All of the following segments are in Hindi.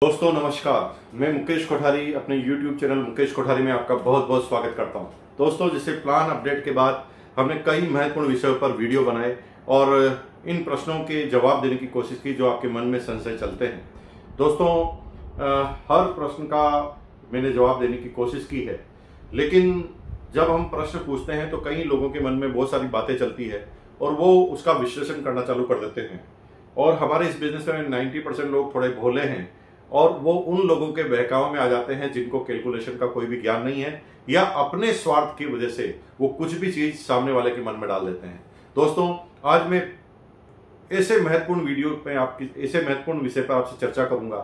दोस्तों नमस्कार, मैं मुकेश कोठारी अपने YouTube चैनल मुकेश कोठारी में आपका बहुत बहुत स्वागत करता हूं। दोस्तों, जैसे प्लान अपडेट के बाद हमने कई महत्वपूर्ण विषयों पर वीडियो बनाए और इन प्रश्नों के जवाब देने की कोशिश की जो आपके मन में संशय चलते हैं। दोस्तों, हर प्रश्न का मैंने जवाब देने की कोशिश की है, लेकिन जब हम प्रश्न पूछते हैं तो कई लोगों के मन में बहुत सारी बातें चलती है और वो उसका विश्लेषण करना चालू कर देते हैं। और हमारे इस बिजनेस में 90% लोग थोड़े भोले हैं और वो उन लोगों के बहकाव में आ जाते हैं जिनको कैलकुलेशन का कोई भी ज्ञान नहीं है या अपने स्वार्थ की वजह से वो कुछ भी चीज सामने वाले के मन में डाल देते हैं। दोस्तों, आज मैं ऐसे महत्वपूर्ण वीडियो पे आपकी ऐसे महत्वपूर्ण विषय पर आपसे चर्चा करूंगा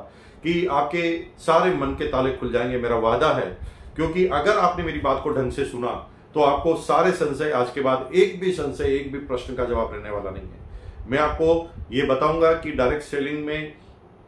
कि आपके सारे मन के ताले खुल जाएंगे, मेरा वादा है। क्योंकि अगर आपने मेरी बात को ढंग से सुना तो आपको सारे संशय आज के बाद एक भी प्रश्न का जवाब रहने वाला नहीं है। मैं आपको ये बताऊंगा कि डायरेक्ट सेलिंग में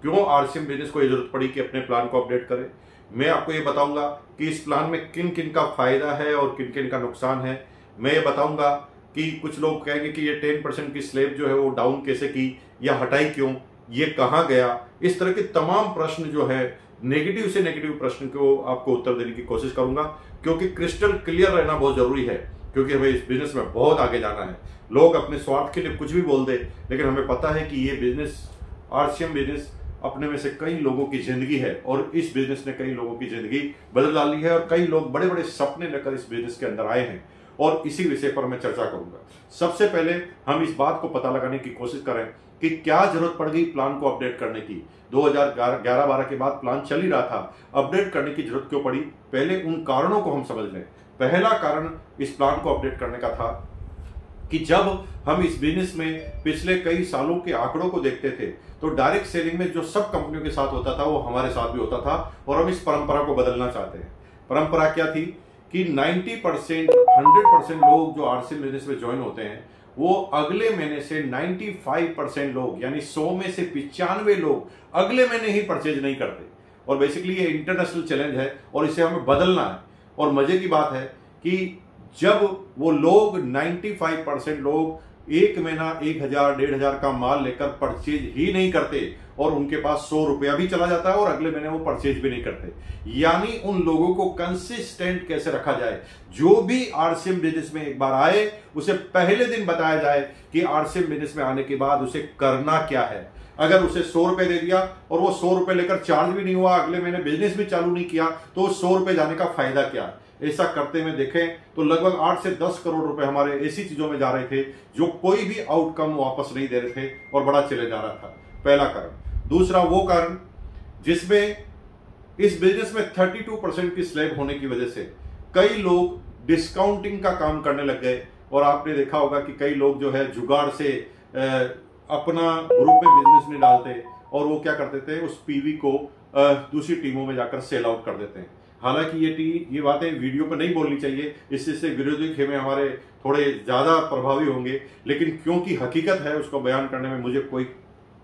क्यों आरसीएम बिजनेस को ये जरूरत पड़ी कि अपने प्लान को अपडेट करें। मैं आपको ये बताऊंगा कि इस प्लान में किन किन का फायदा है और किन किन का नुकसान है। मैं ये बताऊंगा कि कुछ लोग कहेंगे कि ये 10% की स्लैब जो है वो डाउन कैसे की या हटाई क्यों, ये कहाँ गया। इस तरह के तमाम प्रश्न जो है नेगेटिव से नेगेटिव प्रश्न को आपको उत्तर देने की कोशिश करूंगा, क्योंकि क्रिस्टल क्लियर रहना बहुत जरूरी है। क्योंकि हमें इस बिजनेस में बहुत आगे जाना है। लोग अपने स्वार्थ के लिए कुछ भी बोल दे, लेकिन हमें पता है कि ये बिजनेस आरसीएम बिजनेस अपने में से कई लोगों की जिंदगी है और इस बिजनेस ने कई लोगों की जिंदगी बदल डाली है और कई लोग बड़े बड़े सपने लेकर इस बिजनेस के अंदर आए हैं और इसी विषय पर मैं चर्चा करूंगा। सबसे पहले हम इस बात को पता लगाने की कोशिश करें कि क्या जरूरत पड़ गई प्लान को अपडेट करने की। 2011-12 के बाद प्लान चल ही रहा था, अपडेट करने की जरूरत क्यों पड़ी, पहले उन कारणों को हम समझ लें। पहला कारण इस प्लान को अपडेट करने का था कि जब हम इस बिजनेस में पिछले कई सालों के आंकड़ों को देखते थे तो डायरेक्ट सेलिंग में जो सब कंपनियों के साथ होता था वो हमारे साथ भी होता था और हम इस परंपरा को बदलना चाहते हैं। परंपरा क्या थी कि 90% 100% लोग जो आरसीएम बिजनेस में ज्वाइन होते हैं वो अगले महीने से 95% लोग यानी 100 में से 95 लोग अगले महीने ही परचेज नहीं करते। और बेसिकली ये इंटरनेशनल चैलेंज है और इसे हमें बदलना है। और मजे की बात है कि जब वो लोग 95% लोग एक महीना 1000-1500 का माल लेकर परचेज ही नहीं करते और उनके पास 100 रुपया भी चला जाता है और अगले महीने वो परचेज भी नहीं करते, यानी उन लोगों को कंसिस्टेंट कैसे रखा जाए। जो भी आरसीएम बिजनेस में एक बार आए उसे पहले दिन बताया जाए कि आरसीएम बिजनेस में आने के बाद उसे करना क्या है। अगर उसे 100 रुपए दे दिया और वो 100 रुपए लेकर चार्ज भी नहीं हुआ, अगले महीने बिजनेस भी चालू नहीं किया, तो 100 रुपए जाने का फायदा क्या है। ऐसा करते हुए देखें तो लगभग 8 से 10 करोड़ रुपए हमारे ऐसी चीजों में जा रहे थे जो कोई भी आउटकम वापस नहीं दे रहे थे और बड़ा चले जा रहा था। पहला कारण। दूसरा वो कारण जिसमें इस बिजनेस में 32% की स्लैब होने की वजह से कई लोग डिस्काउंटिंग का काम करने लग गए। और आपने देखा होगा कि कई लोग जो है जुगाड़ से अपना ग्रुप में बिजनेस नहीं डालते और वो क्या करते थे, उस पीवी को दूसरी टीमों में जाकर सेल आउट कर देते हैं। हालांकि ये बातें वीडियो पर नहीं बोलनी चाहिए, इससे विरोधी खेमे हमारे थोड़े ज्यादा प्रभावी होंगे, लेकिन क्योंकि हकीकत है उसको बयान करने में मुझे कोई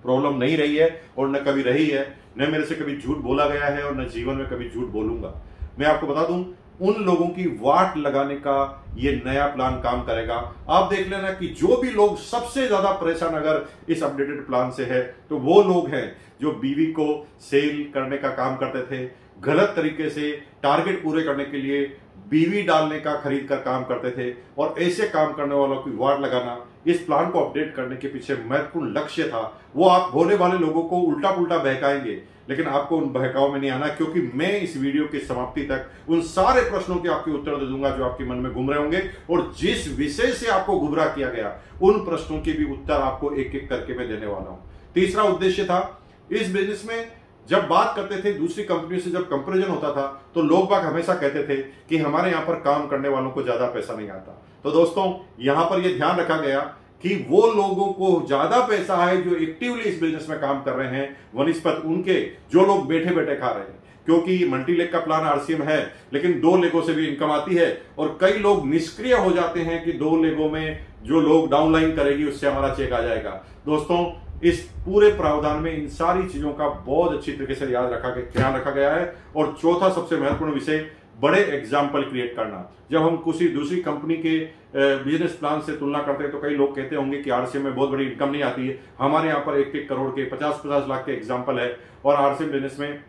प्रॉब्लम नहीं रही है और न कभी रही है, न मेरे से कभी झूठ बोला गया है और न जीवन में कभी झूठ बोलूंगा। मैं आपको बता दूं, उन लोगों की वाट लगाने का ये नया प्लान काम करेगा। आप देख लेना कि जो भी लोग सबसे ज्यादा परेशान अगर इस अपडेटेड प्लान से है तो वो लोग हैं जो बीवी को सेल करने का काम करते थे, गलत तरीके से टारगेट पूरे करने के लिए बीवी डालने का खरीद कर काम करते थे। और ऐसे काम करने वालों की वार्ड लगाना इस प्लान को अपडेट करने के पीछे महत्वपूर्ण लक्ष्य था। वो आप भोले वाले लोगों को उल्टा पुल्टा बहकाएंगे, लेकिन आपको उन बहकाव में नहीं आना, क्योंकि मैं इस वीडियो की समाप्ति तक उन सारे प्रश्नों के आपके उत्तर दे दूंगा जो आपके मन में घूम रहे होंगे। और जिस विषय से आपको गुमराह किया गया उन प्रश्नों के भी उत्तर आपको एक एक करके मैं देने वाला हूं। तीसरा उद्देश्य था, इस बिजनेस में जब बात करते थे दूसरी कंपनियों से, जब कंपैरिजन होता था तो लोग बाग हमेशा कहते थे कि हमारे यहाँ पर काम करने वालों को ज्यादा पैसा नहीं आता। तो दोस्तों, यहां पर यह ध्यान रखा गया कि वो लोगों को ज्यादा पैसा है जो एक्टिवली इस बिजनेस में काम कर रहे हैं वनिस्पत उनके जो लोग बैठे बैठे खा रहे हैं। क्योंकि मल्टी लेग का प्लान आरसीएम है, लेकिन 2 लेगों से भी इनकम आती है और कई लोग निष्क्रिय हो जाते हैं कि 2 लेगों में जो लोग डाउनलाइन करेगी उससे हमारा चेक आ जाएगा। दोस्तों, इस पूरे प्रावधान में इन सारी चीजों का बहुत अच्छी तरीके से ध्यान रखा गया है। और चौथा सबसे महत्वपूर्ण विषय, बड़े एग्जाम्पल क्रिएट करना। जब हम किसी दूसरी कंपनी के बिजनेस प्लान से तुलना करते हैं तो कई लोग कहते होंगे कि आरसीएम में बहुत बड़ी इनकम नहीं आती है। हमारे यहाँ पर 1-1 करोड़ के 50-50 लाख के एग्जाम्पल है। और आरसीएम बिजनेस में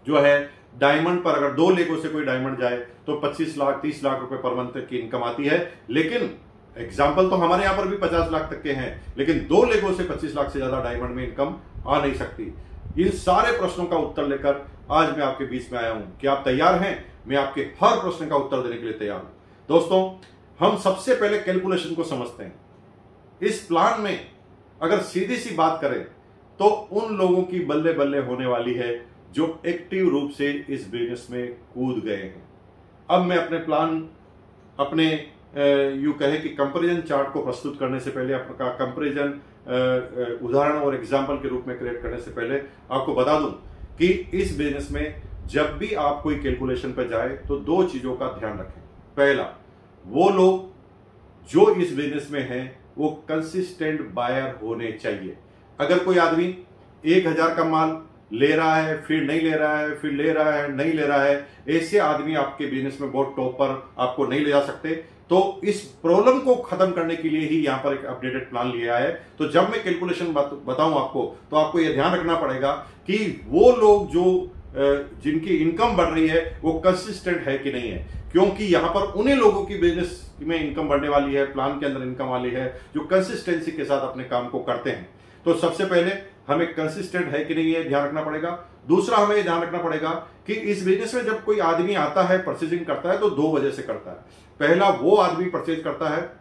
जो है डायमंड पर अगर 2 लेगों से कोई डायमंड जाए तो 25 लाख 30 लाख रुपए पर मंथ की इनकम आती है। लेकिन एग्जाम्पल तो हमारे यहां पर भी 50 लाख तक के हैं, लेकिन 2 लेगों से 25 लाख से ज्यादा डायमंड में इनकम आ नहीं सकती। इन सारे प्रश्नों का उत्तर लेकर आज मैं आपके बीच में आया हूं। क्या आप तैयार हैं? मैं आपके हर प्रश्न का उत्तर देने के लिए तैयार हूं। दोस्तों, हम सबसे पहले कैलकुलेशन को समझते हैं। इस प्लान में अगर सीधी सी बात करें तो उन लोगों की बल्ले बल्ले होने वाली है जो एक्टिव रूप से इस बिजनेस में कूद गए हैं। अब मैं अपने प्लान अपने यूं कहे कि कंपैरिजन चार्ट को प्रस्तुत करने से पहले, आपका कंपैरिजन उदाहरण और एग्जाम्पल के रूप में क्रिएट करने से पहले आपको बता दूं कि इस बिजनेस में जब भी आप कोई कैलकुलेशन पर जाए तो 2 चीजों का ध्यान रखें। पहला, वो लोग जो इस बिजनेस में हैं वो कंसिस्टेंट बायर होने चाहिए। अगर कोई आदमी 1000 का माल ले रहा है, फिर नहीं ले रहा है, फिर ले रहा है, नहीं ले रहा है, ऐसे आदमी आपके बिजनेस में बहुत टॉप पर आपको नहीं ले जा सकते। तो इस प्रॉब्लम को खत्म करने के लिए ही यहां पर एक अपडेटेड प्लान लिया है। तो जब मैं कैलकुलेशन बताऊं आपको, तो आपको यह ध्यान रखना पड़ेगा कि वो लोग जो जिनकी इनकम बढ़ रही है वो कंसिस्टेंट है कि नहीं है, क्योंकि यहां पर उन्हीं लोगों की बिजनेस में इनकम बढ़ने वाली है, प्लान के अंदर इनकम वाली है, जो कंसिस्टेंसी के साथ अपने काम को करते हैं। तो सबसे पहले हमें कंसिस्टेंट है कि नहीं है ध्यान रखना पड़ेगा। दूसरा, हमें यह ध्यान रखना पड़ेगा कि इस बिजनेस में जब कोई आदमी आता है, परचेजिंग करता है, तो 2 वजह से करता है। पहला, वो आदमी परचेज करता है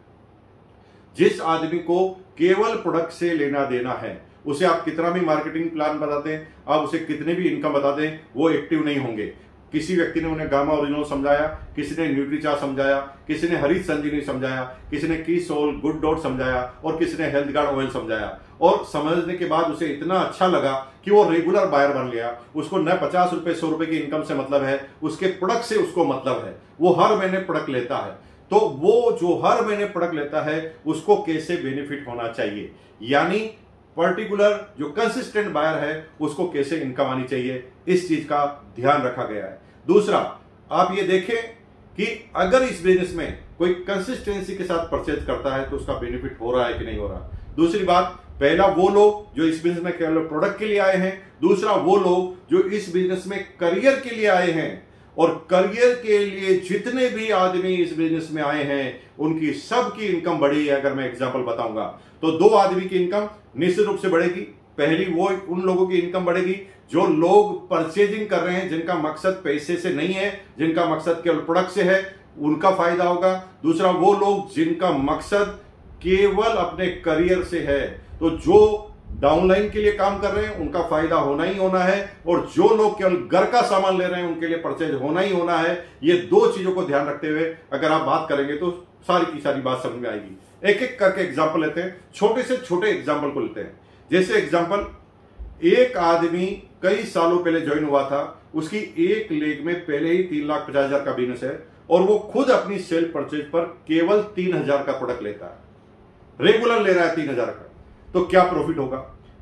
जिस आदमी को केवल प्रोडक्ट से लेना देना है। उसे आप कितना भी मार्केटिंग प्लान बताते हैं, आप उसे कितने भी इनकम बता दें, वो एक्टिव नहीं होंगे। किसी व्यक्ति ने उन्हें गामा ओरिजिनल समझाया, किसी ने न्यूट्रीचा समझाया, किसी ने हरीश संजीवनी समझाया, किसी ने की सोल गुड डॉट समझाया और किसी ने हेल्थ गार्ड ऑयल समझाया। और समझने के बाद उसे इतना अच्छा लगा कि वो रेगुलर बायर बन गया। उसको न 50 रुपए 100 रुपए की इनकम से मतलब है, उसके प्रोडक्ट से उसको मतलब है। वो हर महीने प्रोडक्ट लेता है। तो वो जो हर महीने प्रोडक्ट लेता है उसको कैसे बेनिफिट होना चाहिए, यानी पर्टिकुलर जो कंसिस्टेंट बायर है उसको कैसे इनकम आनी चाहिए, इस चीज का ध्यान रखा गया है। दूसरा, आप ये देखें कि अगर इस बिजनेस में कोई कंसिस्टेंसी के साथ परचेज करता है तो उसका बेनिफिट हो रहा है कि नहीं हो रहा। दूसरी बात, पहला वो लोग जो इस बिजनेस में केवल प्रोडक्ट के लिए आए हैं। दूसरा, वो लोग जो इस बिजनेस में करियर के लिए आए हैं। और करियर के लिए जितने भी आदमी इस बिजनेस में आए हैं उनकी सबकी इनकम बढ़ी है। अगर मैं एग्जांपल बताऊंगा तो 2 आदमी की इनकम निश्चित रूप से बढ़ेगी। पहली, वो उन लोगों की इनकम बढ़ेगी जो लोग परचेजिंग कर रहे हैं, जिनका मकसद पैसे से नहीं है, जिनका मकसद केवल प्रोडक्ट से है, उनका फायदा होगा। दूसरा, वो लोग जिनका मकसद केवल अपने करियर से है, तो जो डाउनलाइन के लिए काम कर रहे हैं उनका फायदा होना ही होना है। और जो लोग केवल घर का सामान ले रहे हैं उनके लिए परचेज होना ही होना है। ये 2 चीजों को ध्यान रखते हुए अगर आप बात करेंगे तो सारी की सारी बात समझ में आएगी। एक एक करके एग्जाम्पल लेते हैं, छोटे से छोटे एग्जाम्पल को लेते हैं। जैसे एग्जाम्पल, एक आदमी कई सालों पहले ज्वाइन हुआ था, उसकी एक लेग में पहले ही 3,50,000 का बिजनेस है और वो खुद अपनी सेल परचेज पर केवल 3,000 का प्रोडक्ट लेता है, रेगुलर ले रहा है 3,000 का। तो क्या प्रॉफिट होगा?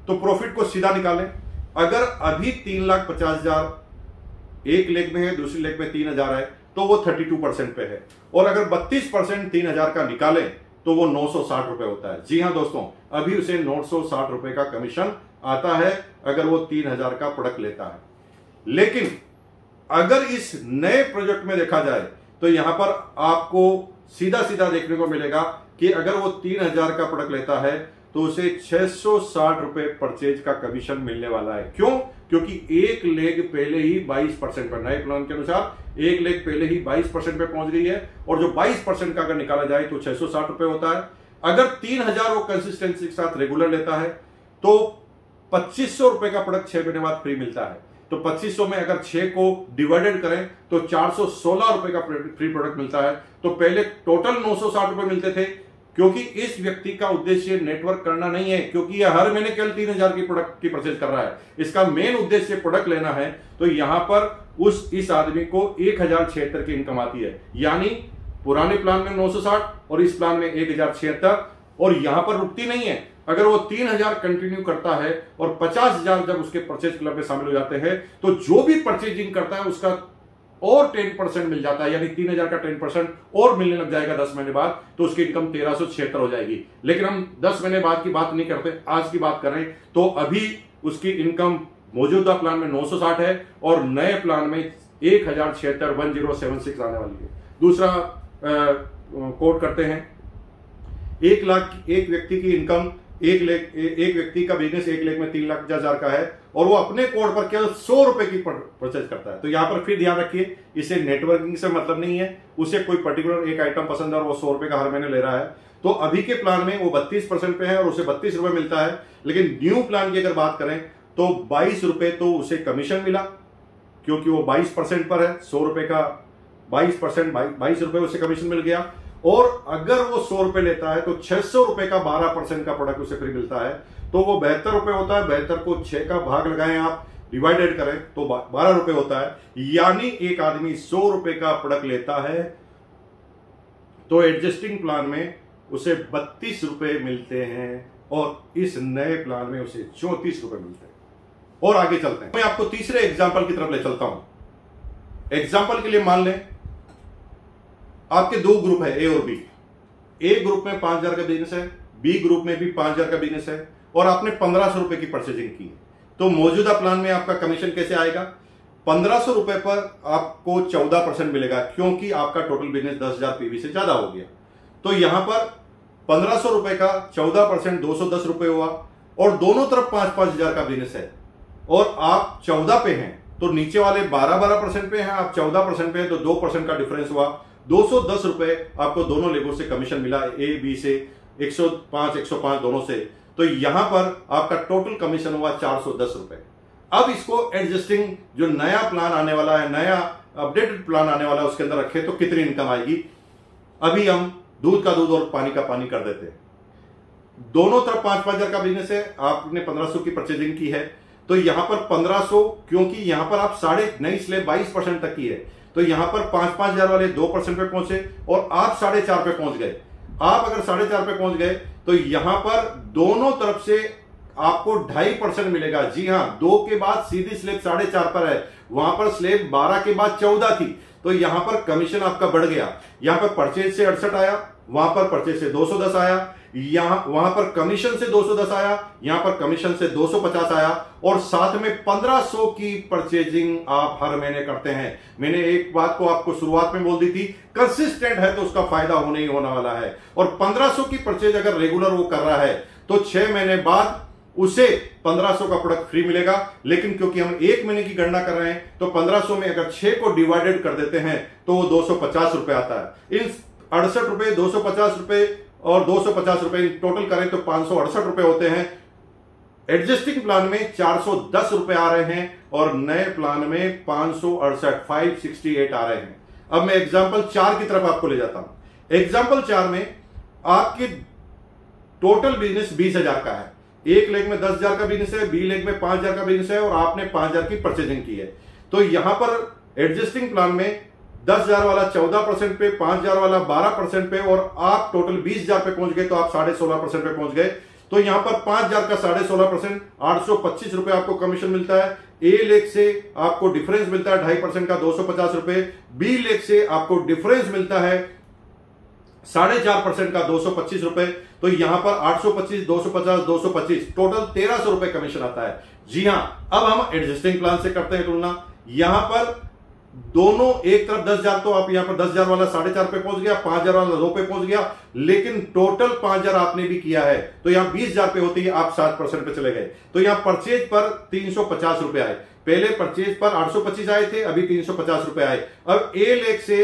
तो प्रॉफिट को सीधा निकालें। अगर अभी 3,50,000 एक लेग में है, दूसरी लेग में 3,000 है, तो वो 32% पे है। और अगर 32% 3,000 का निकालें तो वो 960 रुपए होता है। जी हां दोस्तों, अभी उसे 960 रुपए का कमीशन आता है अगर वो 3,000 का प्रोडक्ट लेता है। लेकिन अगर इस नए प्रोजेक्ट में देखा जाए तो यहां पर आपको सीधा सीधा देखने को मिलेगा कि अगर वो 3,000 का प्रोडक्ट लेता है तो उसे 660 रुपए परचेज का कमीशन मिलने वाला है। क्यों? क्योंकि एक लेग पहले ही 22% पर, नए प्लान के अनुसार एक लेग पहले ही 22% पे पहुंच गई है और जो 22% का अगर निकाला जाए तो 660 रुपए होता है। अगर 3,000 वो कंसिस्टेंसी के साथ रेगुलर लेता है तो 2,500 रुपए का प्रोडक्ट 6 महीने बाद फ्री मिलता है। तो 2,500 में अगर 6 को डिवाइडेड करें तो 416 रुपए का फ्री प्रोडक्ट मिलता है। तो पहले टोटल 960 रुपए मिलते थे, क्योंकि इस व्यक्ति का उद्देश्य नेटवर्क करना नहीं है, क्योंकि यह हर महीने केवल 3,000 की प्रोडक्ट की परचेज कर रहा है। इसका मेन उद्देश्य प्रोडक्ट लेना है। तो यहां पर इस आदमी को 1,076 की इनकम आती है, यानी पुराने प्लान में 960 और इस प्लान में 1,076। और यहां पर रुकती नहीं है, अगर वो 3,000 कंटिन्यू करता है और 50,000 जब उसके परचेज क्लब में शामिल हो जाते हैं तो जो भी परचेजिंग करता है उसका और 10% मिल जाता है, यानी 3000 का 10% और मिलने लग जाएगा 10 महीने बाद, तो उसकी इनकम 1376 हो जाएगी। लेकिन हम 10 महीने बाद की बात नहीं करते, आज की बात करें तो अभी उसकी इनकम मौजूदा प्लान में 960 है और नए प्लान में 1076 आने वाली है। दूसरा कोट करते हैं, 1 लाख एक व्यक्ति की इनकम, एक व्यक्ति का बिजनेस 1 लाख में 3,50,000 का है और वो अपने कोड पर केवल 100 रुपए की परचेज करता है। तो यहां पर फिर ध्यान रखिए, इसे नेटवर्किंग से मतलब नहीं है, उसे कोई पर्टिकुलर एक आइटम पसंद है और वो 100 रुपए का हर महीने ले रहा है। तो अभी के प्लान में वो 32% पे है और उसे 32 रुपए मिलता है। लेकिन न्यू प्लान की अगर बात करें तो 22 रुपए तो उसे कमीशन मिला, क्योंकि वो 22% पर है। 100 रुपए का 22%, 22 रुपए उसे कमीशन मिल गया। और अगर वो 100 रुपए लेता है तो 600 रुपए का 12% का प्रोडक्ट उसे फ्री मिलता है, तो वो 72 रुपए होता है। 72 को 6 का भाग लगाएं आप, डिवाइडेड करें तो 12 रुपए होता है। यानी एक आदमी 100 रुपए का प्रोडक्ट लेता है तो एडजस्टिंग प्लान में उसे 32 रुपए मिलते हैं और इस नए प्लान में उसे 34 रुपए मिलते हैं। और आगे चलते हैं, मैं आपको तीसरे एग्जाम्पल की तरफ ले चलता हूं। एग्जाम्पल के लिए मान लें आपके 2 ग्रुप है, ए और बी। ए ग्रुप में 5000 का बिजनेस है, बी ग्रुप में भी 5000 का बिजनेस है और आपने 1500 रुपए की परचेजिंग की है। तो मौजूदा प्लान में आपका कमीशन कैसे आएगा? 1500 रुपए पर आपको 14% मिलेगा, क्योंकि आपका टोटल बिजनेस 10,000 पीवी से ज्यादा हो गया। तो यहां पर 1500 रुपए का 14% 210 रुपए हुआ और दोनों तरफ 5,000 का बिजनेस है और आप 14 पे हैं, तो नीचे वाले 12% पे हैं, आप 14% पे हैं, तो 2% का डिफरेंस हुआ। 210 रुपए आपको दोनों लेबर से कमीशन मिला, ए बी से 105 दोनों से। तो यहां पर आपका टोटल कमीशन हुआ 410 रुपए। अब इसको एडजस्टिंग जो नया प्लान आने वाला है, नया अपडेटेड प्लान आने वाला है, उसके अंदर रखे तो कितनी इनकम आएगी? अभी हम दूध का दूध और पानी का पानी कर देते हैं। दोनों तरफ 5,000 का बिजनेस है, आपने 1500 की परचेजिंग की है, तो यहां पर 1500, क्योंकि यहां पर आप नई स्लेब 22% तक की है, तो यहां पर 5,000 वाले 2% पे पहुंचे और आप 4.5 पे पहुंच गए। आप अगर 4.5 पे पहुंच गए तो यहां पर दोनों तरफ से आपको 2.5% मिलेगा। जी हां, 2 के बाद सीधी स्लेब 4.5 पर है, वहां पर स्लेब 12 के बाद 14 थी, तो यहां पर कमीशन आपका बढ़ गया। यहां पर परचेज से 68 आया, वहां पर परचेज से 210 आया, वहां पर कमीशन से 210 आया, यहां पर कमीशन से 250 आया और साथ में 1500 की परचेजिंग आप हर महीने करते हैं। मैंने एक बात को आपको शुरुआत में बोल दी थी, कंसिस्टेंट है तो उसका फायदा होने ही होने वाला है। और 1500 की परचेज अगर रेगुलर वो कर रहा है तो 6 महीने बाद उसे 1500 का प्रोडक्ट फ्री मिलेगा। लेकिन क्योंकि हम 1 महीने की गणना कर रहे हैं तो 1500 में अगर 6 को डिवाइडेड कर देते हैं तो वो 250 रुपए आता है। इन 68 रुपए, 250 रुपए और 250 रुपए टोटल करें तो 568 रुपए होते हैं। एडजस्टिंग प्लान में 410 रुपए आ रहे हैं और नए प्लान में 568 आ रहे हैं। अब मैं एग्जांपल 4 की तरफ आपको ले जाता हूं। एग्जांपल 4 में आपके टोटल बिजनेस 20,000 का है। एक लेग में 10,000 का बिजनेस है, बी लेग में 5,000 का बिजनेस है और आपने 5,000 की परचेजिंग की है। तो यहां पर एडजस्टिंग प्लान में 10,000 वाला 14% पे, 5,000 वाला 12% पे और आप टोटल 20,000 पे पहुंच गए, तो आप 16.5% पे पहुंच गए। तो यहां पर 5,000 का 16.5%, 825 रुपए आपको कमीशन मिलता है। ए लेग से आपको डिफरेंस मिलता है 2.5% का 250 रुपए, बी लेग से आपको डिफरेंस मिलता है 4.5% का 225 रुपए। तो यहां पर 825, 250, 225 टोटल 1,300 रुपए कमीशन आता है। जी हां, अब हम एडजस्टिंग प्लान से करते हैं तुलना। यहां पर दोनों एक तरफ 10,000, तो आप यहां पर 10,000 वाला 4.5 पे पहुंच गया, 5,000 वाला 2 पे पहुंच गया, लेकिन टोटल 5,000 आपने भी किया है, तो यहां 20,000 पे होती है, आप 7% पे चले गए। तो यहां परचेज पर 350 रुपए आए। पहले परचेज पर 825 आए थे, अभी 350 रुपए आए। अब ए लेग से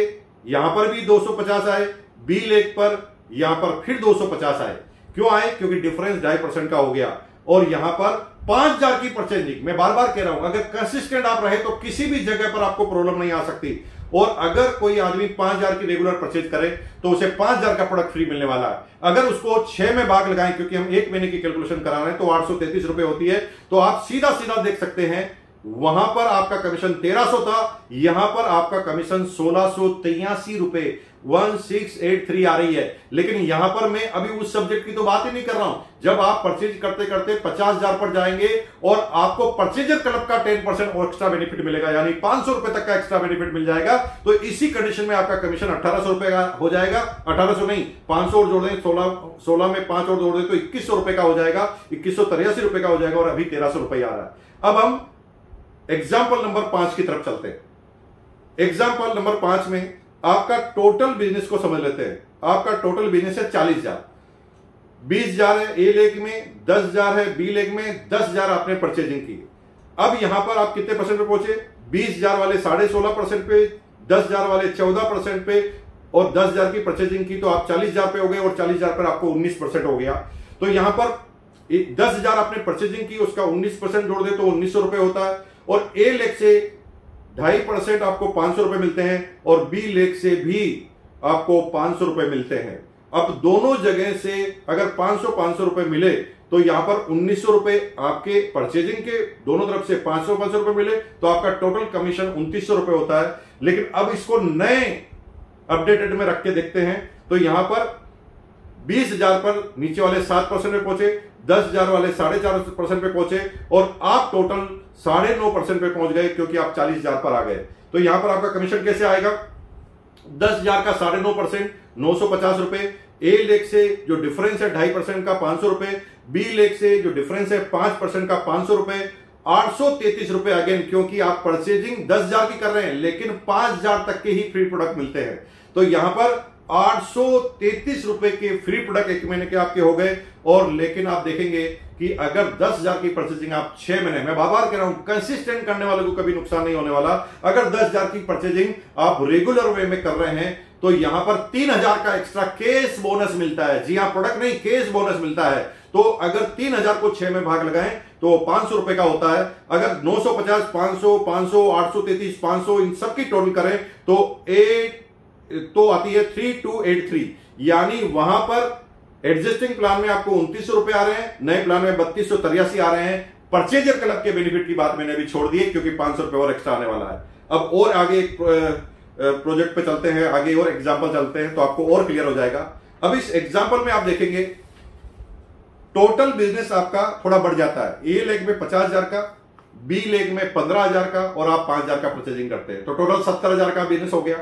यहां पर भी 250 आए, बी लेग पर यहां पर फिर 250 आए। क्यों आए? क्योंकि डिफरेंस 2.5% का हो गया। और यहां पर 5,000 की परचेजिंग, मैं बार बार कह रहा हूं, अगर कंसिस्टेंट आप रहे तो किसी भी जगह पर आपको प्रॉब्लम नहीं आ सकती। और अगर कोई आदमी 5,000 की रेगुलर परचेज करे तो उसे 5,000 का प्रोडक्ट फ्री मिलने वाला है। अगर उसको 6 में भाग लगाएं, क्योंकि हम 1 महीने की कैलकुलेशन करा रहे हैं, तो 833 रुपए होती है। तो आप सीधा सीधा देख सकते हैं वहां पर आपका कमीशन 1300 था, यहां पर आपका कमीशन 1683 रुपए 1683 आ रही है। लेकिन यहां पर मैं अभी उस सब्जेक्ट की तो बात ही नहीं कर रहा हूं। जब आप परचेज करते करते 50,000 पर जाएंगे और आपको परचेजर क्लब का 10% और एक्स्ट्रा बेनिफिट मिलेगा, यानी 500 रुपए तक का एक्स्ट्रा बेनिफिट मिल जाएगा, तो इसी कंडीशन में आपका कमीशन 1800 रुपए का हो जाएगा। 1800 नहीं, 500 और जोड़ दें, 16 में 5 और जोड़ दें तो 2100 रुपए का हो जाएगा, 2183 रुपए का हो जाएगा, और अभी 1300 रुपए आ रहा है। अब हम एग्जाम्पल नंबर 5 की तरफ चलते हैं। एग्जाम्पल नंबर 5 में आपका टोटल बिजनेस को समझ लेते हैं। आपका टोटल बिजनेस है 40,000, 20,000 है ए लेग में, 10,000 है बी लेग में, 10,000 आपने परचेजिंग की। अब यहां पर आप कितने परसेंट पे पहुंचे? 20,000 वाले 16.5% पे, 10,000 वाले 14% पे, और 10,000 की परचेजिंग की तो आप 40,000 पे हो गए, और 40,000 पर आपको 19% हो गया। तो यहां पर 10,000 आपने परचेजिंग की, उसका 19% जोड़ दे तो 1900 रुपए होता है। और ए लेग से 2.5% आपको 500 रुपए मिलते हैं, और बी लेग से भी आपको 500 रुपए मिलते हैं। अब दोनों जगह से अगर 500 रुपए मिले तो यहां पर 1900 रुपए आपके परचेजिंग के, दोनों तरफ से 500 रुपए मिले तो आपका टोटल कमीशन 2900 रुपए होता है। लेकिन अब इसको नए अपडेटेड में रख के देखते हैं तो यहां पर 20,000 पर नीचे वाले 7% पे पहुंचे, 10,000 वाले 4.5% पे पहुंचे, और आप टोटल 9.5% पे पहुंच गए क्योंकि आप 40,000 पर आ गए। तो यहां पर आपका कमीशन कैसे आएगा? 10,000 का 9.5%, 950 रुपए। ए लेग से जो डिफरेंस है 2.5% का 500 रुपए, बी लेग से जो डिफरेंस है 5% का 500 रुपए, 833 रुपए अगेन, क्योंकि आप परचेजिंग 10,000 की कर रहे हैं लेकिन 5,000 तक के ही फ्री प्रोडक्ट मिलते हैं। तो यहां पर 833 रुपए के फ्री प्रोडक्ट एक महीने के आपके हो गए। और लेकिन आप देखेंगे कि अगर 10,000 की परचेजिंग आप 6 महीने, मैं बार बार कह रहा हूं कंसिस्टेंट करने वाले को कभी नुकसान नहीं होने वाला। अगर 10,000 की परचेजिंग आप रेगुलर वे में कर रहे हैं तो यहां पर 3,000 का एक्स्ट्रा केस बोनस मिलता है। जी हां, प्रोडक्ट नहीं, केस बोनस मिलता है। तो अगर 3,000 को 6 में भाग लगाएं तो 500 रुपए का होता है। अगर 950, 500, 500, 833, 500 इन सबकी टोटल करें तो आती है 3283, यानी वहां पर एडजस्टिंग प्लान में आपको 2900 रुपए आ रहे हैं, नए प्लान में 3283 आ रहे हैं। परचेजर क्लब के बेनिफिट की बात मैंने अभी छोड़ दी है क्योंकि 500 रुपए और एक्स्ट्रा आने वाला है। अब और आगे एक प्रोजेक्ट पे चलते हैं, आगे और एग्जाम्पल चलते हैं तो आपको और क्लियर हो जाएगा। अब इस एग्जाम्पल में आप देखेंगे टोटल बिजनेस आपका थोड़ा बढ़ जाता है। ए लेग में 50,000 का, बी लेग में 15,000 का, और आप 5,000 का परचेजिंग करते हैं तो टोटल 70,000 का बिजनेस हो गया।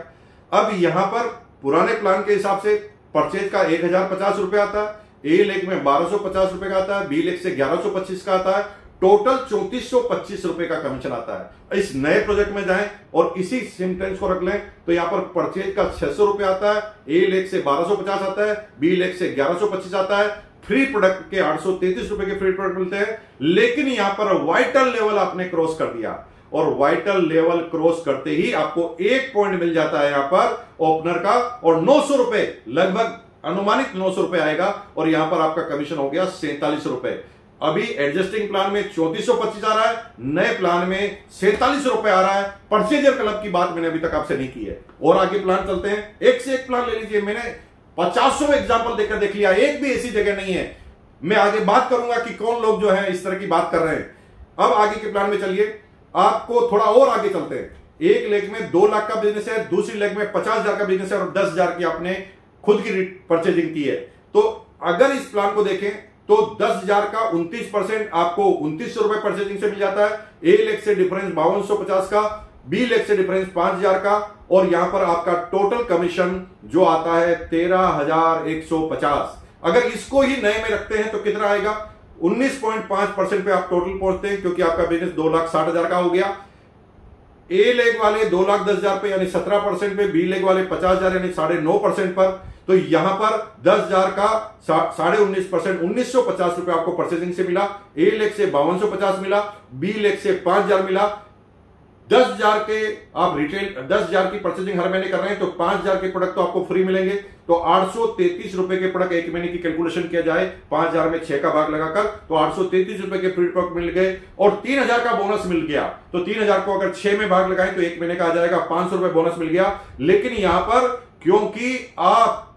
अब यहां पर पुराने प्लान के हिसाब से परचेज का 1,050 रुपए आता है, ए लेग में 1,250 रुपए का आता है, बी लेग से 1,125 का आता है, टोटल 3,425 रुपए का कमीशन आता है। इस नए प्रोजेक्ट में जाएं और इसी सिम्टेंस को रख लें तो यहां पर परचेज का 600 रुपए आता है, ए लेग से 1,250 आता है, बी लेग से 1,125 आता है, फ्री प्रोडक्ट के 833 रुपए के फ्री प्रोडक्ट मिलते हैं। लेकिन यहां पर वाइटल लेवल आपने क्रॉस कर दिया, और वाइटल लेवल क्रॉस करते ही आपको 1 पॉइंट मिल जाता है यहां पर ओपनर का, और 900 रुपए, लगभग अनुमानित 900 रुपए आएगा, और यहां पर आपका कमीशन हो गया 47 रुपए। अभी एडजस्टिंग प्लान में 3425 आ रहा है, नए प्लान में 47 रुपए आ रहा है। परचेजर क्लब की बात मैंने अभी तक आपसे नहीं की है। और आगे प्लान चलते हैं, एक से एक प्लान ले लीजिए। मैंने 50 एग्जाम्पल देकर देख लिया, एक भी ऐसी जगह नहीं है। मैं आगे बात करूंगा कि कौन लोग जो है इस तरह की बात कर रहे हैं। अब आगे के प्लान में चलिए, आपको थोड़ा और आगे चलते हैं। एक लेग में 2 लाख का बिजनेस है, दूसरी लेग में 50,000 का बिजनेस है, और 10,000 की आपने खुद की परचेजिंग की है। तो अगर इस प्लान को देखें तो 10,000 का 29% आपको 2,900 रुपए परचेजिंग से मिल जाता है। ए लेग से डिफरेंस 5250 का, बी लेग से डिफरेंस 5,000 का, और यहां पर आपका टोटल कमीशन जो आता है 13,150। अगर इसको ही नए में रखते हैं तो कितना आएगा? 19.5% पे आप टोटल पहुंचते हैं, क्योंकि आपका बिजनेस 2,60,000 का हो गया। ए लेग वाले 2,10,000 पे यानी 17% पे, बी लेग वाले 50,000 यानी 9.5% पर। तो यहां पर 10,000 का 19.5%, 1,950 रुपए आपको परचेजिंग से मिला। ए लेग से 5250 मिला, बी लेग से 5,000 मिला। 10,000 के आप रिटेल 10,000 की परचेजिंग हर महीने कर रहे हैं तो 5,000 के प्रोडक्ट तो आपको फ्री मिलेंगे। तो 833 रुपए के प्रोडक्ट एक महीने की कैलकुलेशन किया जाए, 5,000 में 6 का भाग लगाकर, तो 833 रुपए के फ्री प्रोडक्ट मिल गए, और 3,000 का बोनस मिल गया। तो 3,000 को अगर 6 में भाग लगाएं तो एक महीने का आ जाएगा, 500 रुपए बोनस मिल गया। लेकिन यहां पर क्योंकि आप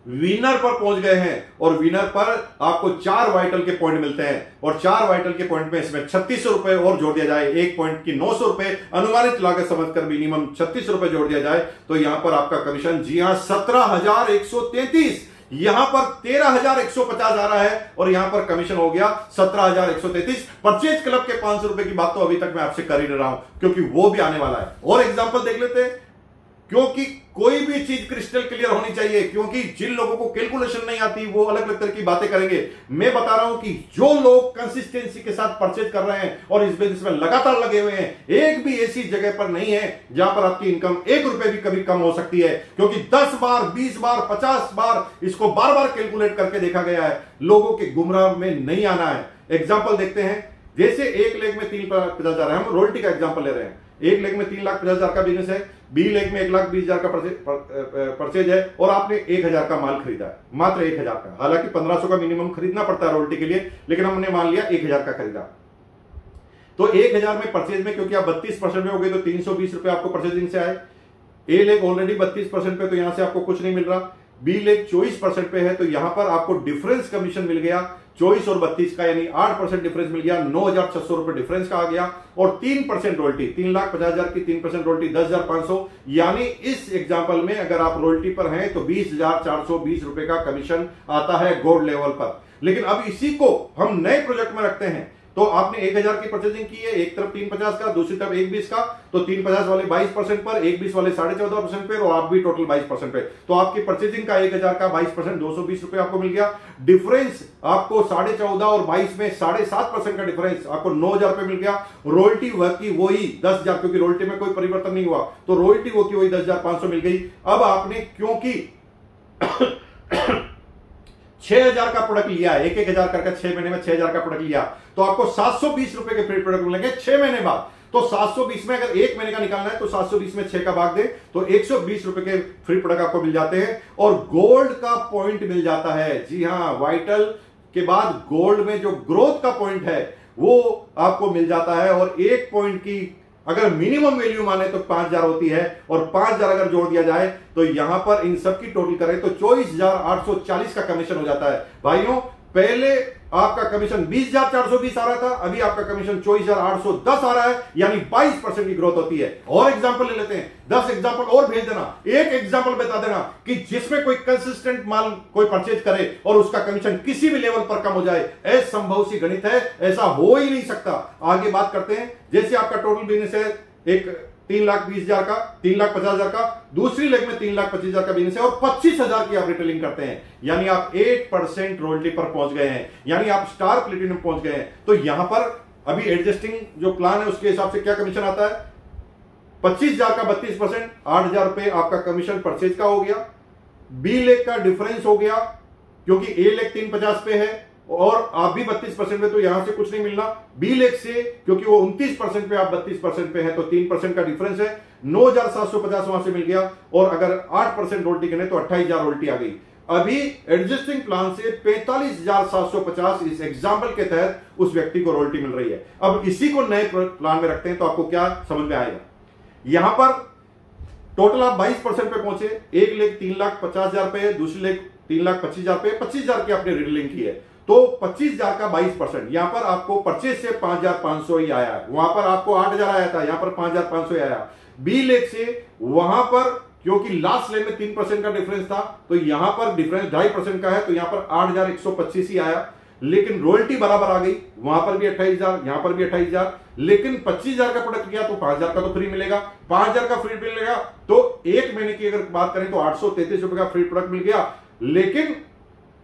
विनर पर पहुंच गए हैं और विनर पर आपको 4 वाइटल के पॉइंट मिलते हैं और 4 वाइटल के पॉइंट में इसमें 3600 रुपए और जोड़ दिया जाए, एक पॉइंट की 900 रुपए अनुमानित लागत समझकर मिनिमम 3600 रुपए जोड़ दिया जाए तो यहां पर आपका कमीशन जी हां 17,133, यहां पर 13,150 आ रहा है और यहां पर कमीशन हो गया 17,133। परचेज क्लब के 500 रुपए की बात तो अभी तक मैं आपसे कर ही नहीं रहा हूं क्योंकि वो भी आने वाला है। और एग्जांपल देख लेते हैं, क्योंकि कोई भी चीज क्रिस्टल क्लियर होनी चाहिए, क्योंकि जिन लोगों को कैलकुलेशन नहीं आती वो अलग अलग तरह की बातें करेंगे। मैं बता रहा हूं कि जो लोग कंसिस्टेंसी के साथ परचेज कर रहे हैं और इस बिजनेस में लगातार लगे हुए हैं, एक भी ऐसी जगह पर नहीं है जहां पर आपकी इनकम 1 रुपए भी कभी कम हो सकती है, क्योंकि 10 बार 20 बार 50 बार इसको बार बार कैलकुलेट करके देखा गया है। लोगों के गुमराह में नहीं आना है। एग्जाम्पल देखते हैं, जैसे 1 लेग में 3,50,000 है, हम रोल्टी का एग्जाम्पल ले रहे हैं। 1 लेग में 3,50,000 का बिजनेस है, बी लेग में 1,20,000 का परचेज है और आपने 1,000 का माल खरीदा है, मात्र 1,000 का। हालांकि 1,500 का मिनिमम खरीदना पड़ता है रोल्टी के लिए, लेकिन हमने मान लिया 1,000 का खरीदा। तो 1,000 में परचेज में क्योंकि आप 32% में हो गए तो 320 रुपए आपको परचेजिंग से आए। ए लेग ऑलरेडी 32% पे तो यहां से आपको कुछ नहीं मिल रहा। बी लेग 24% पे है तो यहां पर आपको डिफरेंस कमीशन मिल गया 24 और 32 का, यानी 8% डिफरेंस मिल गया, 9,600 रुपए डिफरेंस का आ गया। और 3% रोल्टी, 3,50,000 की 3% रोल्टी 10,500, यानी इस एग्जाम्पल में अगर आप रोल्टी पर हैं तो 20,420 रुपए का कमीशन आता है गोल्ड लेवल पर। लेकिन अब इसी को हम नए प्रोजेक्ट में रखते हैं तो आपने 1,000 की परचेजिंग की है, एक तरफ 350 का, दूसरी तरफ 120 का, तो 350 वाले 22% पर, 120 वाले 14.5% पे और आप भी टोटल 22% पे, तो आपकी परचेजिंग का 1,000 का 22% 220 रुपए आपको मिल गया। डिफरेंस आपको 14.5 और 22 में 7.5% का डिफरेंस आपको 9,000 रुपए मिल गया। रोयल्टी की वही 10,000, क्योंकि रोयल्टी में कोई परिवर्तन नहीं हुआ तो रोयल्टी की वही 10,500 मिल गई। अब आपने क्योंकि 6,000 का प्रोडक्ट लिया है, 1,000 करके 6 महीने में 6,000 का प्रोडक्ट लिया तो आपको 720 रुपए के फ्री प्रोडक्ट मिलेंगे 6 महीने बाद। तो 720 में अगर 1 महीने का निकालना है तो 720 में 6 का भाग दे तो 120 रुपए के फ्री प्रोडक्ट आपको मिल जाते हैं और गोल्ड का पॉइंट मिल जाता है। जी हां, वाइटल के बाद गोल्ड में जो ग्रोथ का पॉइंट है वो आपको मिल जाता है और 1 पॉइंट की अगर मिनिमम वैल्यू माने तो 5,000 होती है और 5,000 अगर जोड़ दिया जाए तो यहां पर इन सब की टोटल करें तो 24,840 का कमीशन हो जाता है। भाइयों, पहले आपका कमीशन 20,420 आ रहा था, अभी आपका कमीशन 24,810 आ रहा है, यानी 22% की ग्रोथ होती है। और एग्जांपल ले लेते हैं, 10 एग्जांपल और भेज देना, एक एग्जांपल बता देना कि जिसमें कोई कंसिस्टेंट माल कोई परचेज करे और उसका कमीशन किसी भी लेवल पर कम हो जाए। असंभव सी गणित है, ऐसा हो ही नहीं सकता। आगे बात करते हैं, जैसे आपका टोटल बिजनेस है एक 3,20,000 का, 3,50,000 का, दूसरी लेग में 3,25,000 का बिजनेस है और 25,000 की आप रिटेलिंग करते हैं, यानी आप 8% रॉयल्टी पर पहुंच गए हैं, यानी आप स्टार प्लेटिनम पहुंच गए हैं। तो यहां पर अभी एडजस्टिंग जो प्लान है उसके हिसाब से क्या कमीशन आता है, 25,000 का 32%, 8,000 रुपए आपका कमीशन परचेज का हो गया। बी लेग का डिफरेंस हो गया क्योंकि ए लेग 350 पे है और आप भी 32% पे तो यहां से कुछ नहीं मिलना। बी लेग से क्योंकि वो 29% पे आप 32% पे है तो 3% का डिफरेंस है, 9,750 वहां से मिल गया और अगर 8% रोल्टी गिने तो 28,000 रोल्टी आ गई। अभी एडजस्टिंग प्लान से 45,750 इस एग्जाम्पल के तहत उस व्यक्ति को रोल्टी मिल रही है। अब इसी को नए प्लान में रखते हैं तो आपको क्या समझ में आएगा। यहां पर टोटल आप 22% पे पहुंचे, एक लेग 3,50,000 पे, दूसरी लेग 3,25,000 पे, 25,000 की आपने रिटेलिंग की है तो 25,000 का 22%, यहां पर आपको परचेज से 5,500 ही आया, वहां पर आपको 8,000 आया था, यहां पर 5,500 आया। बी लेग से वहां पर क्योंकि लास्ट लेग में 3% का डिफरेंस था तो यहां पर डिफरेंस 2.5% का है तो यहां पर 8,125 ही आया, लेकिन रॉयल्टी बराबर आ गई, वहां पर भी 28,000, यहां पर भी 28,000, लेकिन 25,000 का प्रोडक्ट किया तो 5,000 का तो फ्री मिलेगा, 5,000 का फ्री मिलेगा तो 1 महीने की अगर बात करें तो 833 रुपए का फ्री प्रोडक्ट मिल गया, लेकिन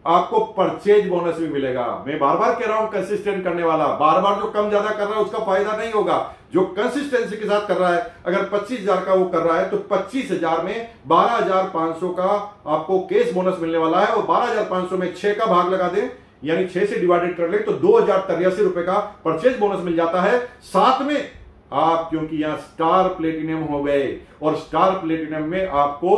आपको परचेज बोनस भी मिलेगा। मैं बार बार कह रहा हूं कंसिस्टेंट करने वाला, बार बार जो कम ज्यादा कर रहा है उसका फायदा नहीं होगा, जो कंसिस्टेंसी के साथ कर रहा है। अगर 25,000 का वो कर रहा है तो 25,000 में 12,500 का आपको केस बोनस मिलने वाला है और 12,500 में 6 का भाग लगा दें यानी 6 से डिवाइडेड कर ले तो 2,083 रुपए का परचेज बोनस मिल जाता है। साथ में आप क्योंकि यहां स्टार प्लेटिनम हो गए और स्टार प्लेटिनम में आपको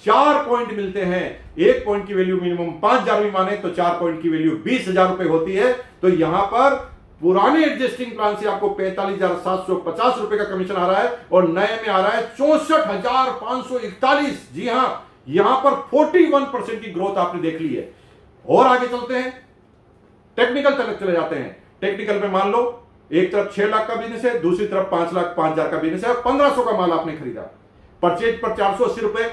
4 पॉइंट मिलते हैं, 1 पॉइंट की वैल्यू मिनिमम 5,000 भी माने तो 4 पॉइंट की वैल्यू 20,000 रुपए होती है। तो यहां पर पुराने एडजस्टिंग प्लान से आपको 45,750 रुपए का कमीशन आ रहा है और नए में आ रहा है 64,541। जी हां, यहां पर 41% की ग्रोथ आपने देख ली है। और आगे चलते हैं, टेक्निकल तक चले जाते हैं। टेक्निकल में मान लो एक तरफ 6 लाख का बिजनेस है, दूसरी तरफ 5,05,000 का बिजनेस है, 1500 का माल आपने खरीदा। परचेज पर 480 रुपए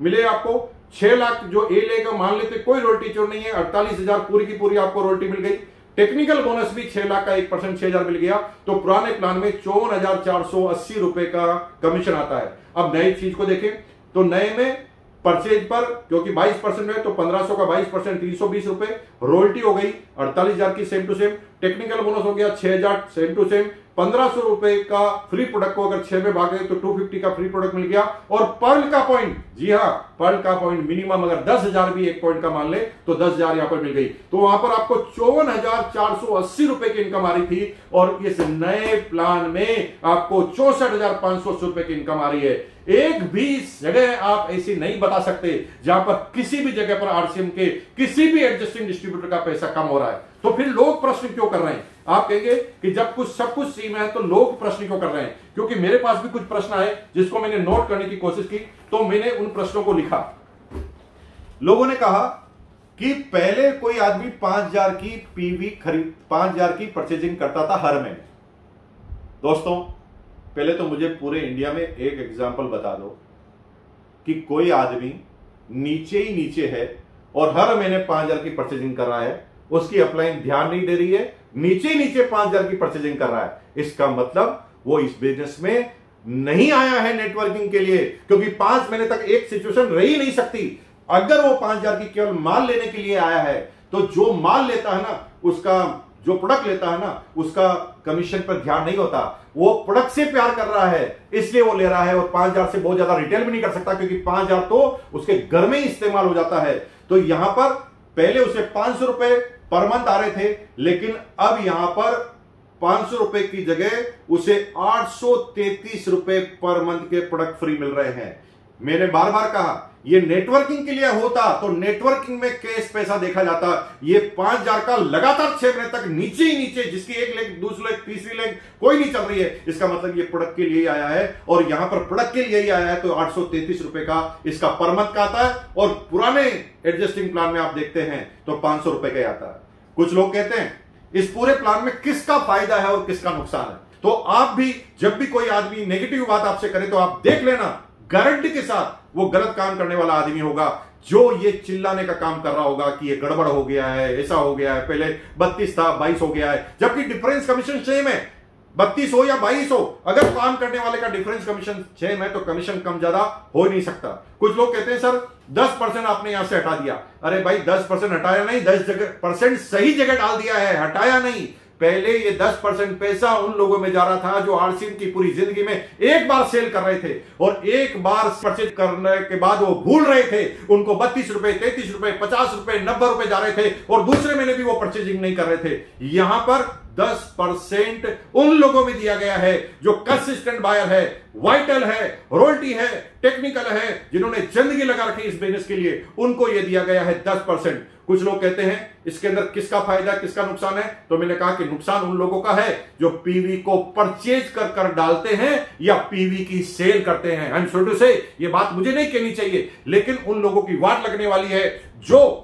मिले आपको। 6 लाख जो ए लेगा मान लेते कोई रोयल्टी चोर नहीं है, 48,000 पूरी की पूरी आपको रोयल्टी मिल गई। टेक्निकल बोनस भी 6 लाख का 1% 6,000 मिल गया। तो पुराने प्लान में 54,480 रुपए का कमीशन आता है। अब नई चीज को देखें तो नए में परचेज पर क्योंकि 22% है तो 1500 का 22% 320 रुपए, रॉयल्टी हो गई 48,000 की same to same, technical bonus हो गया 6,000 सेम टू सेम, 1500 रुपए का फ्री प्रोडक्ट को अगर 6 में भागे तो 250 का फ्री प्रोडक्ट मिल गया। और पर्ल का पॉइंट, जी हां पर्ल का पॉइंट मिनिमम अगर 10,000 भी एक पॉइंट का मान ले तो 10,000 यहां पर मिल गई। तो वहां पर आपको 54,480 रुपए की इनकम आ रही थी और इस नए प्लान में आपको 64,580 रुपए की इनकम आ रही है। एक भी जगह आप ऐसी नहीं बता सकते जहां पर किसी भी जगह पर आरसीएम के किसी भी एडजस्टिंग डिस्ट्रीब्यूटर का पैसा कम हो रहा है। तो फिर लोग प्रश्न क्यों कर रहे हैं? आप कहेंगे कि जब कुछ सब कुछ सीम है तो लोग प्रश्न क्यों कर रहे हैं? क्योंकि मेरे पास भी कुछ प्रश्न आए जिसको मैंने नोट करने की कोशिश की, तो मैंने उन प्रश्नों को लिखा। लोगों ने कहा कि पहले कोई आदमी 5,000 की पीवी खरीद 5,000 की परचेजिंग करता था हर महीने। दोस्तों पहले तो मुझे पूरे इंडिया में एक एग्जाम्पल बता दो कि कोई आदमी नीचे ही नीचे है और हर महीने 5,000 की परचेजिंग कर रहा है, उसकी अपलाइन ध्यान नहीं दे रही है, नीचे ही नीचे 5,000 की परचेजिंग कर रहा है। इसका मतलब वो इस बिजनेस में नहीं आया है नेटवर्किंग के लिए, क्योंकि 5 महीने तक एक सिचुएशन रह ही नहीं सकती। अगर वो 5,000 की केवल माल लेने के लिए आया है तो जो माल लेता है ना, उसका जो प्रोडक्ट लेता है ना, उसका कमीशन पर ध्यान नहीं होता। वो प्रोडक्ट से प्यार कर रहा है इसलिए वो ले रहा है, और 5,000 से बहुत ज्यादा रिटेल भी नहीं कर सकता क्योंकि 5,000 तो उसके घर में ही इस्तेमाल हो जाता है। तो यहां पर पहले उसे 500 रुपए पर मंथ आ रहे थे, लेकिन अब यहां पर 500 रुपए की जगह उसे 833 रुपए पर मंथ के प्रोडक्ट फ्री मिल रहे हैं। मैंने बार बार कहा ये नेटवर्किंग के लिए होता तो नेटवर्किंग में कैश पैसा देखा जाता। ये 5,000 का लगातार 6 महीने तक नीचे ही नीचे, जिसकी एक लेग दूसरी लेग तीसरी लेग कोई नहीं चल रही है, इसका मतलब ये प्रोडक्ट के लिए ही आया है। और यहां पर प्रोडक्ट के लिए ही आया है तो 833 रुपए का इसका पर मंथ का आता है, और पुराने एडजस्टिंग प्लान में आप देखते हैं तो 500 रुपए का आता है। कुछ लोग कहते हैं इस पूरे प्लान में किसका फायदा है और किसका नुकसान है। तो आप भी जब भी कोई आदमी नेगेटिव बात आपसे करे तो आप देख लेना, गारंटी के साथ वो गलत काम करने वाला आदमी होगा जो ये चिल्लाने का काम कर रहा होगा कि ये गड़बड़ हो गया है, ऐसा हो गया है, पहले 32 था 22 हो गया है, जबकि डिफरेंस कमीशन सेम है। 32 हो या 22 हो, अगर काम करने वाले का डिफरेंस कमीशन सेम है तो कमीशन कम ज्यादा हो नहीं सकता। कुछ लोग कहते हैं सर 10% आपने यहां से हटा दिया। अरे भाई 10% हटाया नहीं, 10% सही जगह डाल दिया है, हटाया नहीं। पहले ये 10% पैसा उन लोगों में जा रहा था जो आरसीएम की पूरी जिंदगी में एक बार सेल कर रहे थे और एक बार परचेज करने के बाद वो भूल रहे थे। उनको 32 रुपए 33 रुपए 50 रुपए 90 रुपए जा रहे थे और दूसरे महीने भी वो परचेजिंग नहीं कर रहे थे। यहां पर 10% उन लोगों में दिया गया है जो कंसिस्टेंट बायर है, वाइटल है, रॉयल्टी है, टेक्निकल है, जिन्होंने जिंदगी लगा रखी इस बिजनेस के लिए, उनको यह दिया गया है 10%। कुछ लोग कहते हैं इसके अंदर किसका फायदा किसका नुकसान है, तो मैंने कहा कि नुकसान उन लोगों का है जो पीवी को परचेज कर डालते हैं या पीवी की सेल करते हैं। आई एम सॉरी टू से ये बात मुझे नहीं कहनी चाहिए, लेकिन उन लोगों की वाट लगने वाली है जो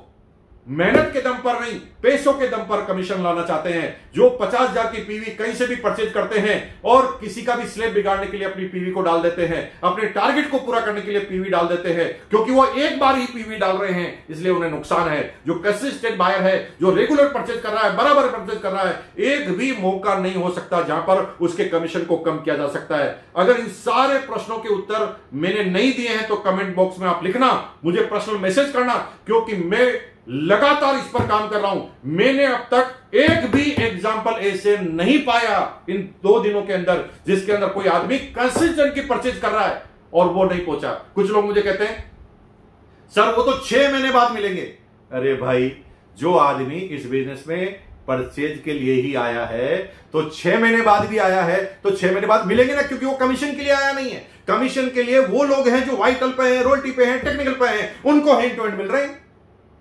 मेहनत के दम पर नहीं पैसों के दम पर कमीशन लाना चाहते हैं, जो 50,000 की पीवी कहीं से भी परचेज करते हैं और किसी का भी स्लेब बिगाड़ने के लिए अपनी पीवी को डाल देते हैं, अपने टारगेट को पूरा करने के लिए पीवी डाल देते हैं, क्योंकि वो एक बार ही पीवी डाल रहे हैं इसलिए उन्हें नुकसान है। जो कंसिस्टेंट बायर है, जो रेगुलर परचेज कर रहा है, बराबर परचेज कर रहा है, एक भी मौका नहीं हो सकता जहां पर उसके कमीशन को कम किया जा सकता है। अगर इन सारे प्रश्नों के उत्तर मैंने नहीं दिए हैं तो कमेंट बॉक्स में आप लिखना, मुझे पर्सनल मैसेज करना, क्योंकि मैं लगातार इस पर काम कर रहा हूं। मैंने अब तक एक भी एग्जाम्पल ऐसे नहीं पाया इन 2 दिनों के अंदर जिसके अंदर कोई आदमी कंसिस्टेंट की परचेज कर रहा है और वो नहीं पहुंचा। कुछ लोग मुझे कहते हैं सर वो तो 6 महीने बाद मिलेंगे। अरे भाई जो आदमी इस बिजनेस में परचेज के लिए ही आया है तो 6 महीने बाद भी आया है तो 6 महीने बाद मिलेंगे ना, क्योंकि वो कमीशन के लिए आया नहीं है। कमीशन के लिए वो लोग हैं जो वाइटल पे हैं, रॉयल्टी पे हैं, टेक्निकल पे हैं, उनको हैंड टू हैंड मिल रहे हैं।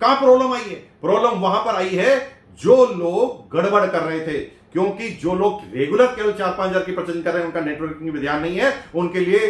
कहां प्रॉब्लम आई है? प्रॉब्लम वहां पर आई है जो लोग गड़बड़ कर रहे थे, क्योंकि जो लोग रेगुलर केवल 4-5 हजार की परचेजिंग कर रहे हैं उनका नेटवर्किंग में ध्यान नहीं है, उनके लिए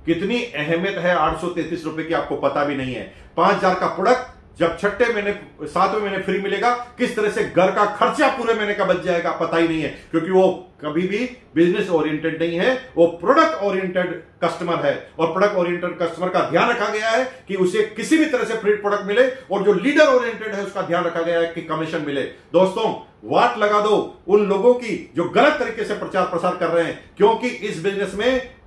कितनी अहमियत है 833 रुपए की आपको पता भी नहीं है। 5000 का प्रोडक्ट जब छठे महीने 7वें महीने फ्री मिलेगा, किस तरह से घर का खर्चा पूरे महीने का बच जाएगा पता ही नहीं है, क्योंकि वो कभी भी बिजनेस ओरिएंटेड नहीं है, वो प्रोडक्ट ओरिएंटेड कस्टमर है। और प्रोडक्ट ओरिएंटेड कस्टमर का ध्यान रखा गया है कि उसे किसी भी तरह से फ्री प्रोडक्ट मिले, और जो लीडर ओरिएंटेड है उसका ध्यान रखा गया है कि कमीशन मिले। दोस्तों, वाट लगा दो उन लोगों की जो गलत तरीके से प्रचार प्रसार कर रहे हैं, क्योंकि इस बिजनेस में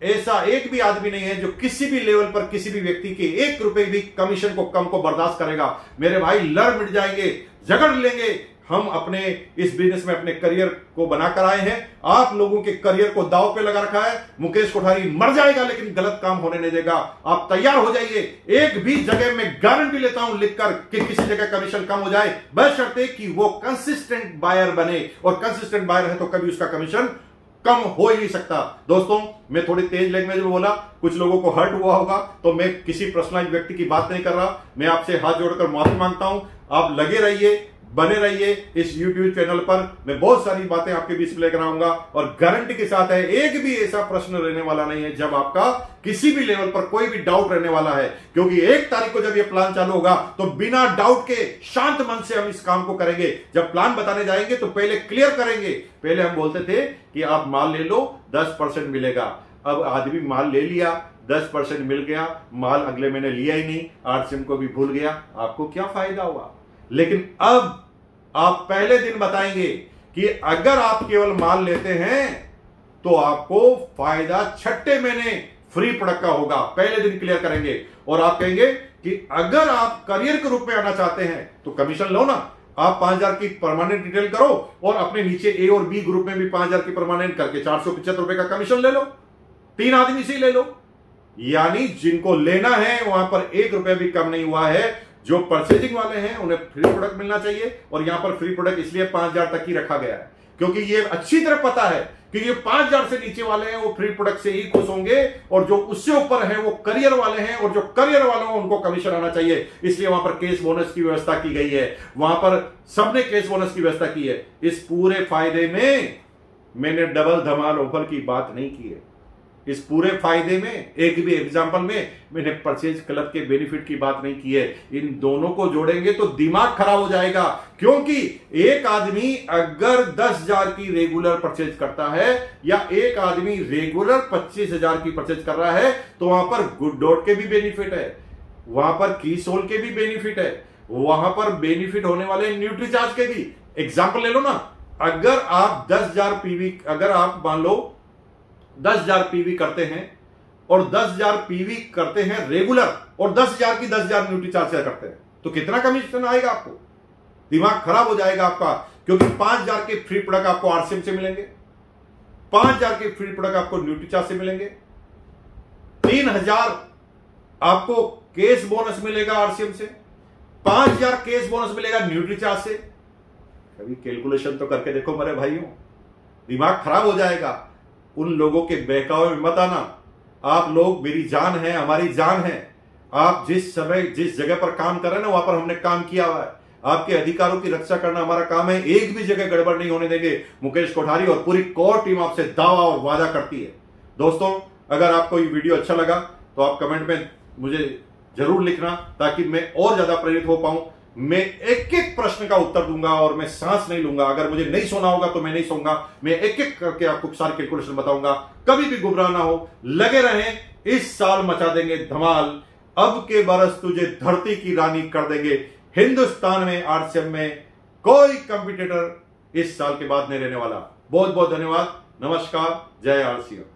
ऐसा एक भी आदमी नहीं है जो किसी भी लेवल पर किसी भी व्यक्ति के 1 रुपए भी कमीशन को कम को बर्दाश्त करेगा। मेरे भाई, लड़ मिट जाएंगे, झगड़ लेंगे। हम अपने इस बिजनेस में अपने करियर को बनाकर आए हैं। आप लोगों के करियर को दांव पे लगा रखा है। मुकेश कोठारी मर जाएगा लेकिन गलत काम होने नहीं देगा। आप तैयार हो जाइए। एक भी जगह में गारंटी लेता हूं लिखकर कि किसी जगह कमीशन कम हो जाए, बशर्ते कि वो कंसिस्टेंट बायर बने, और कंसिस्टेंट बायर है तो कभी उसका कमीशन कम हो ही नहीं सकता। दोस्तों, मैं थोड़ी तेज लैंग्वेज में बोला, कुछ लोगों को हर्ट हुआ होगा, तो मैं किसी पर्सनलाइज व्यक्ति की बात नहीं कर रहा। मैं आपसे हाथ जोड़कर माफी मांगता हूं। आप लगे रहिए, बने रहिए इस YouTube चैनल पर। मैं बहुत सारी बातें आपके बीच में लेकर आऊंगा, और गारंटी के साथ है, एक भी ऐसा प्रश्न रहने वाला नहीं है जब आपका किसी भी लेवल पर कोई भी डाउट रहने वाला है, क्योंकि 1 तारीख को जब ये प्लान चालू होगा तो बिना डाउट के शांत मन से हम इस काम को करेंगे। जब प्लान बताने जाएंगे तो पहले क्लियर करेंगे। पहले हम बोलते थे कि आप माल ले लो, 10% मिलेगा। अब आदमी माल ले लिया, 10% मिल गया, माल अगले महीने लिया ही नहीं, RCM को भी भूल गया, आपको क्या फायदा हुआ? लेकिन अब आप पहले दिन बताएंगे कि अगर आप केवल माल लेते हैं तो आपको फायदा छठे महीने फ्री प्रोडक्ट का होगा। पहले दिन क्लियर करेंगे। और आप कहेंगे कि अगर आप करियर के रूप में आना चाहते हैं तो कमीशन लो ना। आप 5000 की परमानेंट डिटेल करो, और अपने नीचे ए और बी ग्रुप में भी 5000 की परमानेंट करके 475 रुपए का कमीशन ले लो। 3 आदमी से ही ले लो। यानी जिनको लेना है वहां पर 1 रुपया भी कम नहीं हुआ है। जो परचेजिंग वाले हैं उन्हें फ्री प्रोडक्ट मिलना चाहिए, और यहां पर फ्री प्रोडक्ट इसलिए 5000 तक ही रखा गया है, क्योंकि ये अच्छी तरह पता है कि ये 5000 से नीचे वाले हैं वो फ्री प्रोडक्ट से ही खुश होंगे, और जो उससे ऊपर है वो करियर वाले हैं, और जो करियर वाले हैं उनको कमीशन आना चाहिए। इसलिए वहां पर केस बोनस की व्यवस्था की गई है। वहां पर सबने केस बोनस की व्यवस्था की है। इस पूरे फायदे में मैंने डबल धमाल ऑफर की बात नहीं की है। इस पूरे फायदे में एक भी एग्जांपल में मैंने परचेज क्लब के बेनिफिट की बात नहीं की है। इन दोनों को जोड़ेंगे तो दिमाग खराब हो जाएगा, क्योंकि एक आदमी अगर 10,000 की रेगुलर परचेज करता है, या एक आदमी रेगुलर 25,000 की परचेज कर रहा है, तो वहां पर गुड डॉट के भी बेनिफिट है, वहां पर की सोल के भी बेनिफिट है, वहां पर बेनिफिट होने वाले न्यूट्रीचार्ज के भी। एग्जाम्पल ले लो ना, अगर आप 10,000 पीवी, अगर आप मान लो 10,000 पीवी करते हैं, और 10,000 पीवी करते हैं रेगुलर, और 10,000 की 10,000 न्यूट्रीचार्ज शेयर करते हैं, तो कितना कमीशन आएगा आपको? दिमाग खराब हो जाएगा आपका, क्योंकि 5,000 के फ्री प्रोडक्ट आपको RCM से मिलेंगे, 5,000 के फ्री प्रोडक्ट आपको न्यूट्रीचार्ज से मिलेंगे, 3,000 आपको केस बोनस मिलेगा RCM से, 5,000 केस बोनस मिलेगा न्यूट्रीचार्ज से। कभी कैलकुलेशन तो करके देखो मेरे भाइयों, दिमाग खराब हो जाएगा। उन लोगों के बहकावे में मत आना। आप लोग मेरी जान है, हमारी जान है। आप जिस समय जिस जगह पर काम कर रहे हैं ना, वहां पर हमने काम किया हुआ है। आपके अधिकारों की रक्षा करना हमारा काम है। एक भी जगह गड़बड़ नहीं होने देंगे। मुकेश कोठारी और पूरी कोर टीम आपसे दावा और वादा करती है। दोस्तों, अगर आपको ये वीडियो अच्छा लगा तो आप कमेंट में मुझे जरूर लिखना, ताकि मैं और ज्यादा प्रेरित हो पाऊं। मैं एक एक प्रश्न का उत्तर दूंगा, और मैं सांस नहीं लूंगा। अगर मुझे नहीं सोना होगा तो मैं नहीं सोऊंगा। मैं एक एक करके आपको सारे कैलकुलेशन बताऊंगा। कभी भी गुमराह ना हो, लगे रहें। इस साल मचा देंगे धमाल। अब के बरस तुझे धरती की रानी कर देंगे। हिंदुस्तान में RCM में कोई कंपटीटर इस साल के बाद नहीं रहने वाला। बहुत बहुत धन्यवाद। नमस्कार। जय RCM।